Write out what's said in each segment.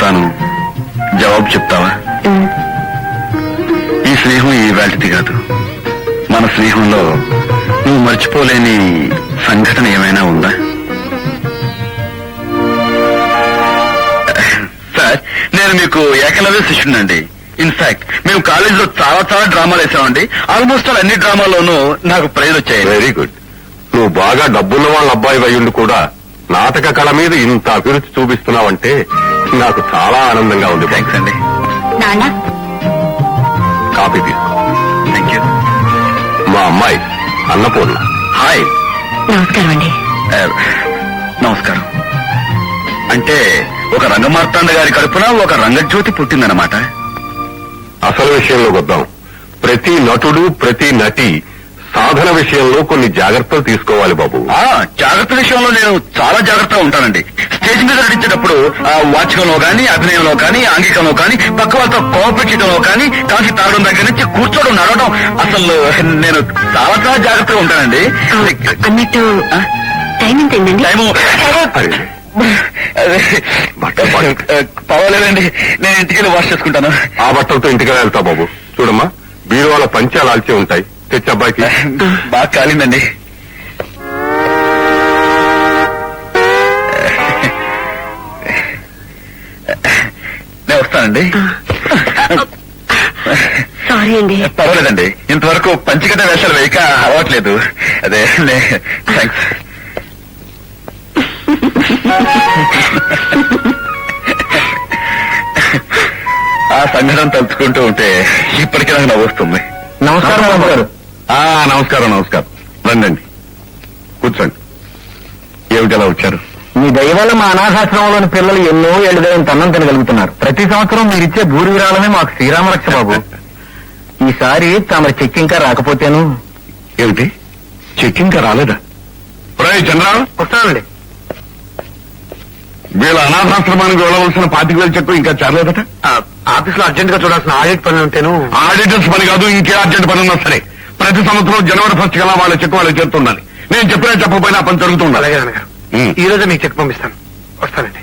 అడుగుతాను, జవాబు చెప్తావా? ఈ స్నేహం ఈ వేల్టిది కాదు. మన స్నేహంలో నువ్వు మర్చిపోలేని సంఘటన ఏమైనా ఉందా? సార్, నేను మీకు ఏకలవ్య శిష్యునండి. ఇన్ఫాక్ట్ మేము కాలేజీలో చాలా చాలా డ్రామాలు వేసామండి. ఆల్మోస్ట్ అన్ని డ్రామాల్లోనూ నాకు ప్రైజ్ వచ్చాయి. Very good. నువ్వు బాగా డబ్బున్న వాళ్ళ అబ్బాయి అయ్యుండి కూడా నాటక కళ మీద ఇంత అభిరుచి చూపిస్తున్నావంటే నాకు చాలా ఆనందంగా ఉంది. థ్యాంక్స్ అండి. కాపీ తీసుకో. Thank you. మా అమ్మాయి అన్నపూర్ణ. హాయ్. నమస్కారం అండి. నమస్కారం. అంటే ఒక రంగమార్తాండ గారి కడుపున ఒక రంగజ్యోతి పుట్టిందన్నమాట. అసలు విషయంలోకి వద్దాం. ప్రతి నటుడు, ప్రతి నటి సాధన విషయంలో కొన్ని జాగ్రత్తలు తీసుకోవాలి బాబు. జాగ్రత్త విషయంలో నేను చాలా జాగ్రత్తగా ఉంటానండి. స్టేజ్ మీద నటించేటప్పుడు వాచకంలో కానీ, అభినయంలో కానీ, ఆంగికంలో కానీ, పక్క వాళ్ళతో కోఆపరేట్ చేయడంలో కానీ, కాఫీ తాగడం దగ్గర నుంచి కూర్చోవడం, నడవడం, అసలు నేను చాలా చాలా జాగ్రత్తగా ఉంటానండి. అన్నట్టు టైం ఎంతండి? టైము పర్వాలేదండి, నేను ఇంటికి వాష్ చేసుకుంటాను. ఆ బట్టలతో ఇంటికి వెళ్తా బాబు. చూడమ్మా, బీరువాల పంచాలు ఆల్చి ఉంటాయి, తెచ్చి అబ్బాయికి. బాగా కాలిందండి. నేను వస్తానండి. సారీ అండి. పర్వాలేదండి, ఇంతవరకు పంచికట్ట వేషాలు వేయక అలవాట్లేదు. అదే థ్యాంక్స్. ఆ సంఘటన తలుచుకుంటూ ఉంటే ఇప్పటికీ నాకు నవ్వొస్తుంది. నమస్కారం బాబు గారు. నమస్కారం నమస్కారం. రండి, కూర్చోండి. ఏమిటలా వచ్చారు? మీ దయ వల్ల మా అనాథాశ్రమంలోని పిల్లలు ఎన్నో ఏళ్ళుదైన అన్నం తినగలుగుతున్నారు. ప్రతి సంవత్సరం మీరిచ్చే భూరి విరాళమే మాకు శ్రీరామరక్ష బాబు. ఈసారి తమరి చెక్ ఇంకా రాకపోతేను. ఏమిటి, చెక్ ఇంకా రాలేదా? చంద్రరావు, వస్తానండి. వీళ్ళ అనాథాశ్రమానికి వెళ్ళవలసిన 25,000 చెక్కు ఇంకా చేరలేదట. ఆఫీస్ లో అర్జెంట్ గా చూడాల్సిన ఆడిట్ పని ఉంటేను. ఆడిటర్స్ పని కాదు, ఇంకే అర్జెంట్ పని ఉన్నా సరే ప్రతి సంవత్సరం జనవరి 1 కల్లా వాళ్ళ చెక్కు వాళ్ళకి చేరుతుండాలి. నేను చెప్పినా చెప్పకపోయినా పని జరుగుతుండాలి. అలాగే అన్నగారు, ఈ రోజే మీకు చెక్ పంపిస్తాను. వస్తానండి.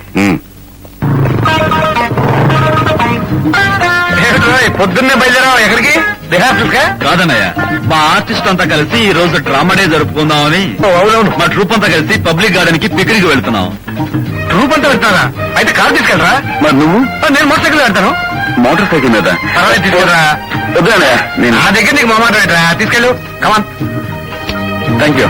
పొద్దున్నే బయలుదేరావా? ఎక్కడికి? కాదన్నయ్య, మా ఆర్టిస్ట్ అంతా కలిసి ఈ రోజు డ్రామా డే జరుపుకుందామని. అవునవును, మా ట్రూప్ అంతా కలిసి పబ్లిక్ గార్డెన్ కి పిక్నిక్ వెళ్తున్నాం. ట్రూప్ అంతా వెళ్తారా? అయితే కారు తీసుకెళ్ళరా? మరి నువ్వు? నేను మోటార్ సైకిల్ వెళ్తాను. మోటార్ సైకిల్ మీద? పర్వాలేదు, తీసుకెళ్ళరా. వద్దన్నయ్య, నేను నా దగ్గర నీకు మాట పెట్టరా. తీసుకెళ్ళు, కమాన్. Thank you.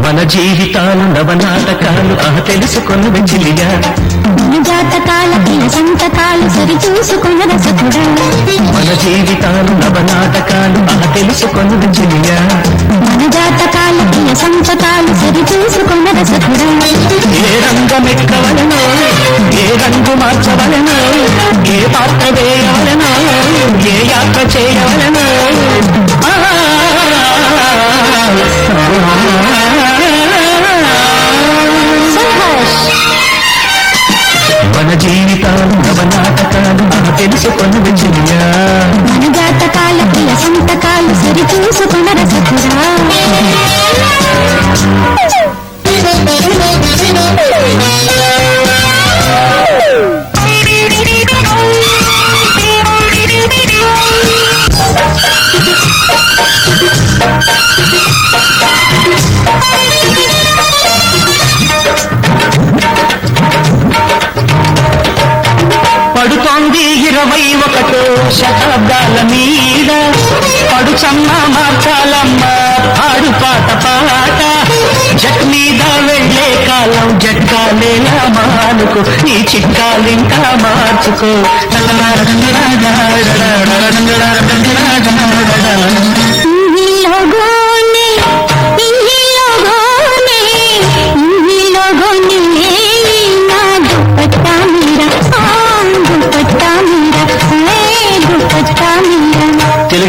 మన జీవితాలు నవనాటకాలు తెలుసుకొను వెచ్చిలిగా. మన జాతకాల సంతకాలు సరి చూసుకున్న రసకుడా. మన జీవితాలు నవనాటకాలు తెలుసుకొను వెచ్చిలిగా. మన జాతకాల సంతకాలు సరి చూసుకున్న రసకుడా. ఏ రంగమెక్కవలనో, ఏ రంగు మార్చవలనో, ఏ పాత్ర వేయవలనో, ఏ యాత్ర చేయవలనో, మన జీవితాలు నవనాటకాలు తెలుసుకొను వెచ్చిలిగా. మన జాతకాల సంతకాలు సరి చూసుకున్న రసకుడా. పడుతోంది 21 శతాబ్దాల మీద, పడుచమ్మ మార్చాలమ్మ ఆడు పాట పాట. జట్ మీద వెళ్లే కాలం జట్కాలేలా మానుకో, నీ చిట్కాలింకా మార్చుకో.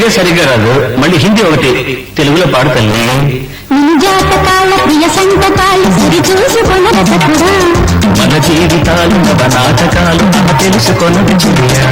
తెలుగే సరిగ్గా రాదు, మళ్ళీ హిందీ ఒకటి. తెలుగులో పాడు తల్లి. నిజాతకాల ప్రియ సంతకాలు సరి చూసుకొనర సఖుడా మన జీవితాలు నవ నాటకాలు తెలుసుకొనది చెయ్యా.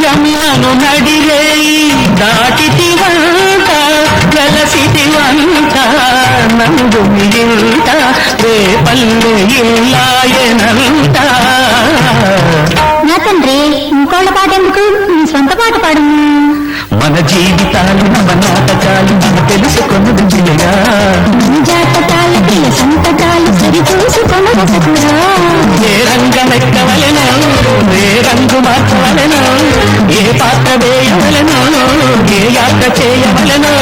యమునను నడిరేయి దాటితివంట వెలసితివంట నందు మిరింట రేపల్లు ఇల్లాయనంట. నా తండ్రి ఇంకోళ్ళ పాట ఎందుకు, నీ సొంత పాట పాడు. మన జీవితాలు నవ నాటకాలు తెలుసుకొన్నది చెయ్యా. జాతకాల ప్రియ సంతకాలు సరి చూసుకొనర సఖుడా ఏ రంగమెక్కవలెను, ఏ రంగు మార్చవలెను, ఏ పాత్ర వేయవలెను, ఏ యాత్ర చేయవలెను.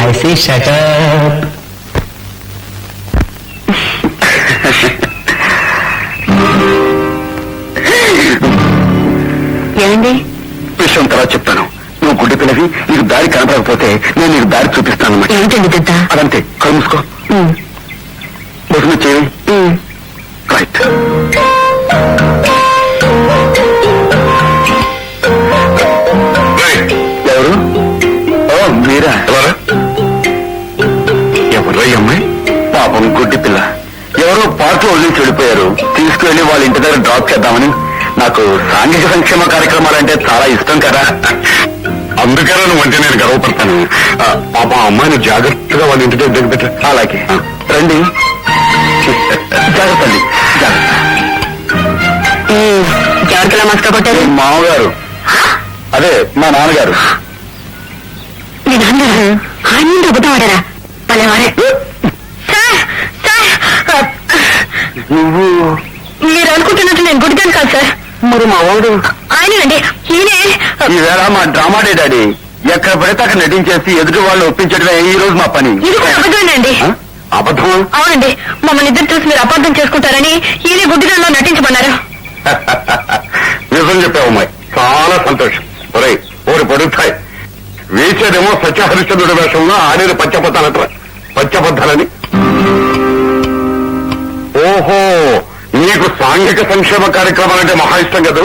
I say shut up. ఏమండి విషయం తర్వాత చెప్తాను. నువ్వు గుడ్డి పిల్లవి, నీకు దారి కనపడకపోతే నేను నీకు దారి చూపిస్తాను అన్నమాట. ఏమిటండి పెద్ద అదంతే, కళ్ళు మూసుకో. బొసుము చేయి. రైట్. ఎవరు? ఓ మీరా? ఎవరో ఈ అమ్మాయి? పాపం గుడ్డి పిల్ల. ఎవరో పార్క్ లో వదిలించి వెళ్ళిపోయారు. తీసుకువెళ్ళి వాళ్ళ ఇంటి దగ్గర డ్రాప్ చేద్దామని. నాకు సాంఘిక సంక్షేమ కార్యక్రమాలంటే చాలా ఇష్టం కదా, అందుకనే నువ్వు అంటే నేను గర్వపడతాను. పాప అమ్మాయిని జాగ్రత్తగా వాళ్ళ ఇంటి దగ్గర పెట్ట. అలాగే రండి. జాగ్రత్త అండి, జాగ్రత్తగా మస్కా కొట్టారు. మామగారు, అదే మా నాన్నగారు. మీ నాన్నగారు ఆయన అబద్ధమాడారా? పలేవారే. నువ్వు మీరు అనుకుంటున్నట్టు నేను గుడికాను కాదు సార్. మరి మా వాడు ఆయనండి, ఈయనే. ఈవేళ మా డ్రామా డే డాడీ. ఎక్కడ పడితే అక్కడ నటించేసి ఎదుటి వాళ్ళు ఒప్పించడమే ఈ రోజు మా పని. ఇది కూడా అబద్ధమేనండి. అబద్ధం? అవునండి, మమ్మల్ని ఇద్దరు చూసి మీరు అబద్ధం చేసుకుంటారని ఈయన గుడ్డిలో నటించమన్నారు. నిజం చెప్పావు అమ్మాయి, చాలా సంతోషం. ఒరే ఓరి పడుతాయి. వేసేదేమో సత్యహరిశ్చంద్రుడి వేషంలో, ఆడేది పచ్చబద్ధాలని. ఓహో, నీకు సాంఘిక సంక్షేమ కార్యక్రమాలంటే మహా ఇష్టం కదా.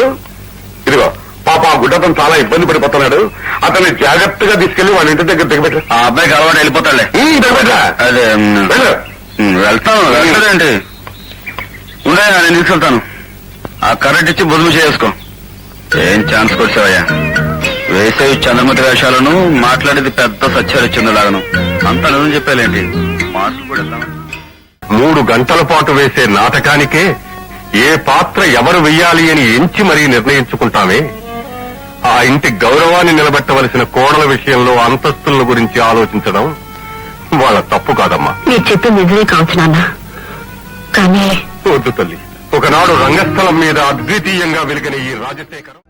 ఇదిగో పాప ఆ గుడ్డతను చాలా ఇబ్బంది పడిపోతున్నాడు. అతన్ని జాగ్రత్తగా తీసుకెళ్లి వాళ్ళ ఇంటి దగ్గర దిగబెట్ట. ఆ అబ్బాయికి అలవాటు వెళ్ళిపోతాడులే. అదే వెళ్తాను. వెళ్ళలేంటి ఉండే, నేను తీసుకెళ్తాను. ఆ కరెంట్ ఇచ్చి బొదుము చేసుకో. ఏం ఛాన్స్ కొచ్చావయ్యా? వేసేవి చంద్రమతి వేషాలను, మాట్లాడేది పెద్ద సత్యహరిశ్చంద్రులాగను. అంతా నిజం చెప్పాలేంటి? మార్కులు కూడా వెళ్తాను. 3 గంటల పాటు వేసే నాటకానికే ఏ పాత్ర ఎవరు వెయ్యాలి అని ఎంచి మరీ నిర్ణయించుకుంటామే. ఆ ఇంటి గౌరవాన్ని నిలబెట్టవలసిన కోడల విషయంలో అంతస్తుల గురించి ఆలోచించడం వాళ్ళ తప్పు కాదమ్మా. మీరు చెప్పింది నిజమే కావచ్చు నాన్న, కానీ వద్దు తల్లి. ఒకనాడు రంగస్థలం మీద అద్వితీయంగా వెలిగిన ఈ రాజశేఖరం